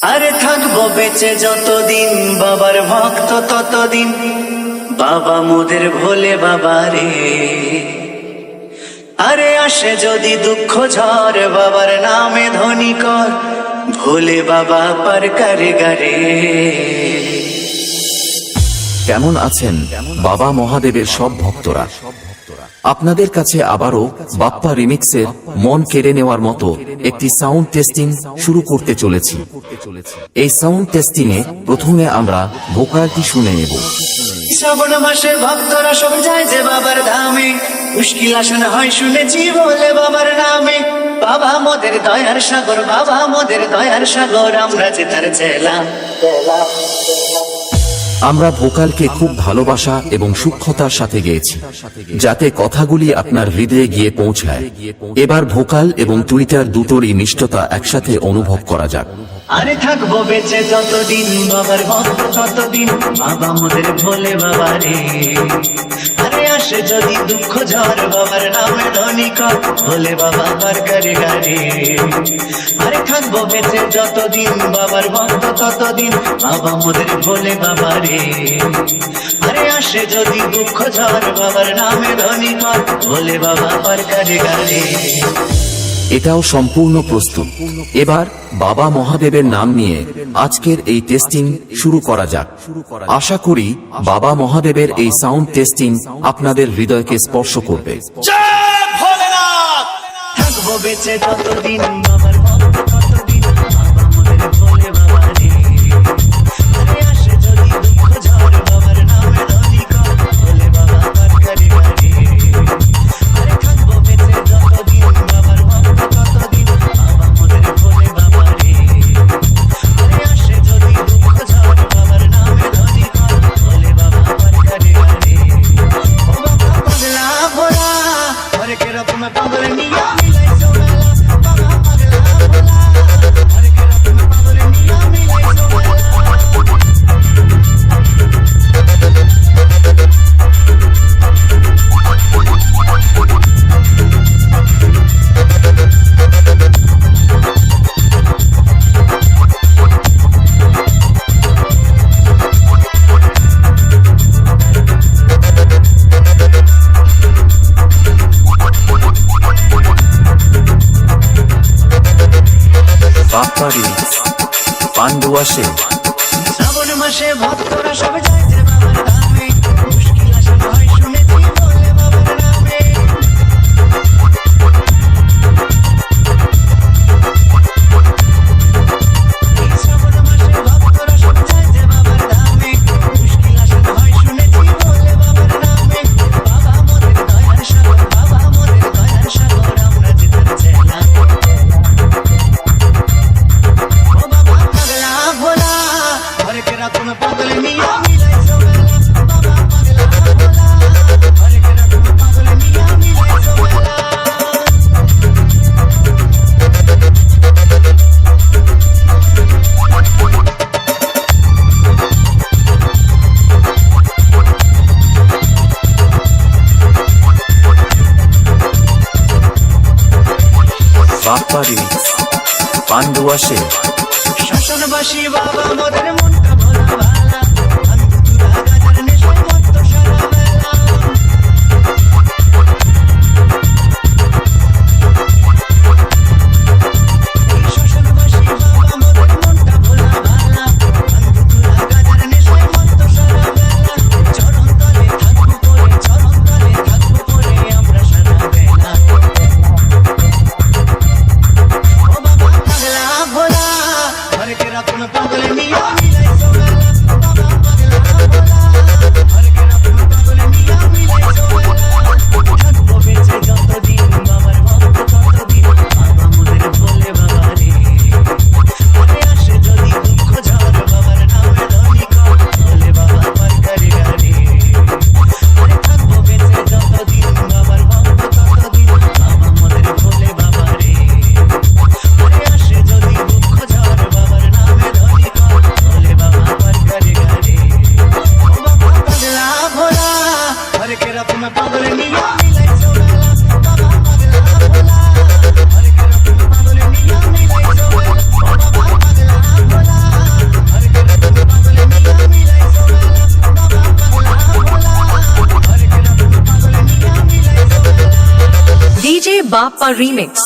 আরে থাকবো বেঁচে যতদিন বাবার ভক্ত ততদিন, বাবা মোদের ভোলে বাবা রে। আরে আসে যদি দুঃখ ঝড় বাবার নামে ধ্বনি কর, ভোলে বাবা পার করে গারে। কেমন আছেন বাবা মহাদেবের সব ভক্তরা? আপনাদের কাছে আবারও বাপ্পা রিমিক্সের মন কেড়ে নেওয়ার মতো একটি সাউন্ড টেস্টিং শুরু করতে চলেছি। এই সাউন্ড টেস্টিংয়ে প্রথমে আমরা ভোকালটি শুনে নেব। শ্রাবণ মাসে ভক্তরা সব যায় যে বাবার ধামে, মুশকিল আসন হয় শুনেছি বলে বাবার নামে। বাবা মোদের দয়ার সাগর, বাবা মোদের দয়ার সাগর, আমরা যে তার চেলা। আমরা ভোকালকে খুব ভালোবাসা এবং সূক্ষ্মতার সাথে গেয়েছি, যাতে কথাগুলি আপনার হৃদয়ে গিয়ে পৌঁছায়। এবার ভোকাল এবং টুইটার দুটোরই মিষ্টতা একসাথে অনুভব করা যাক। আরে থাকবো বেঁচে যতদিন বাবার ভক্ত ততদিন, বাবা মোদের ভোলে বাবা রে। আরে আসে যদি দুঃখ ঝড় বাবার নামে ধ্বনি কর, ভোলে বাবা পার করে গারে। আরে থাকবো বেঁচে যতদিন বাবার ভক্ত ততদিন, বাবা মোদের ভোলে বাবা রে। আরে আসে যদি দুঃখ ঝড় বাবার নামে ধ্বনি কর, ভোলে বাবা পার করে গারে। এটাও সম্পূর্ণ প্রস্তুত। এবার বাবা মহাদেবের নাম নিয়ে আজকের এই টেস্টিং শুরু করা যাক। আশা করি বাবা মহাদেবের এই সাউন্ড টেস্টিং আপনাদের হৃদয়কে স্পর্শ করবে। থাকবো বেঁচে ততদিন বাবার ভক্ত ততদিন, বাবা মোদের ভোলে বাবা রে। আরে আসে যদি দুঃখ ঝড় বাবার নামে ধ্বনি কর, ভোলে বাবা পার করে গারে। আরে থাকবো বেঁচে যতদিন বাবার ভক্ত ততদিন, বাবা মোদের ভোলে বাবা রে। আরে আসে যদি দুঃখ ঝড় বাবার নামে ধ্বনি কর, ভোলে বাবা পার করে গারে। ও বাবা পাগলা ভোলা, হরেক রকম পাগল নিয়া মিলাইছো মেলা। বাবা পাগলা ভোলা, হরেক রকম পাগল নিয়া মিলাইছো মেলা। বাপ্পা রিমিক্স পান্ডু আসে। শ্রাবণ মাসে ভক্তরা সব যায় যে বাবার ধামে, মুশকিল আসন হয় শুনেছি বলে বাবার নামে। শ্রাবণ মাসে ভক্তরা সব যায় যে বাবার ধামে, মুশকিল আসন হয় শুনেছি বলে বাবার নামে। বাবা মোদের দয়ার সাগর, বাবা মোদের দয়ার সাগর, আমরা যে তার চেলা। ও বাবা পাগলা ভোলা, হরেক রকম পাগল নিয়া মিলাইছো মেলা। বাবা পাগলা ভোলা, হরেক রকম পাগল নিয়া মিলাইছো মেলা। বাপ্পা রিমিক্স পান্ডু আসে। শ্মশানবাসী বাবা মোদের মনটা ভোলা ভালা, আন্দুরা গাজার নেশায় মত্ত সারা বেলা। শ্মশানবাসী বাবা মোদের মনটা ভোলা ভালা, আন্দুরা গাজার নেশায় মত্ত সারা বেলা। চরণ তলে থাকবো পরে, চরণ তলে থাকবো পরে, আমরা সারা বেলা। ও বাবা পাগলা ভোলা, হরেক রকম পাগল নিয়া মিলাইছো মেলা। বাবা পাগলা ভোলা, হরেক রকম পাগল নিয়া মিলাইছো মেলা। থাকবো বেঁচে যতদিন বাবার ভক্ত ততদিন, বাবা মোদের ভোলে বাবা রে। আরে আসে যদি দুঃখ ঝড় বাবার নামে ধ্বনি কর, ভোলে বাবা পার করে গারে। আরে থাকবো বেঁচে যতদিন বাবার ভক্ত ততদিন, বাবা মোদের ভোলে বাবা রে। আরে আসে যদি দুঃখ ঝড় বাবার নামে ধ্বনি কর, DJ Bappa Remix.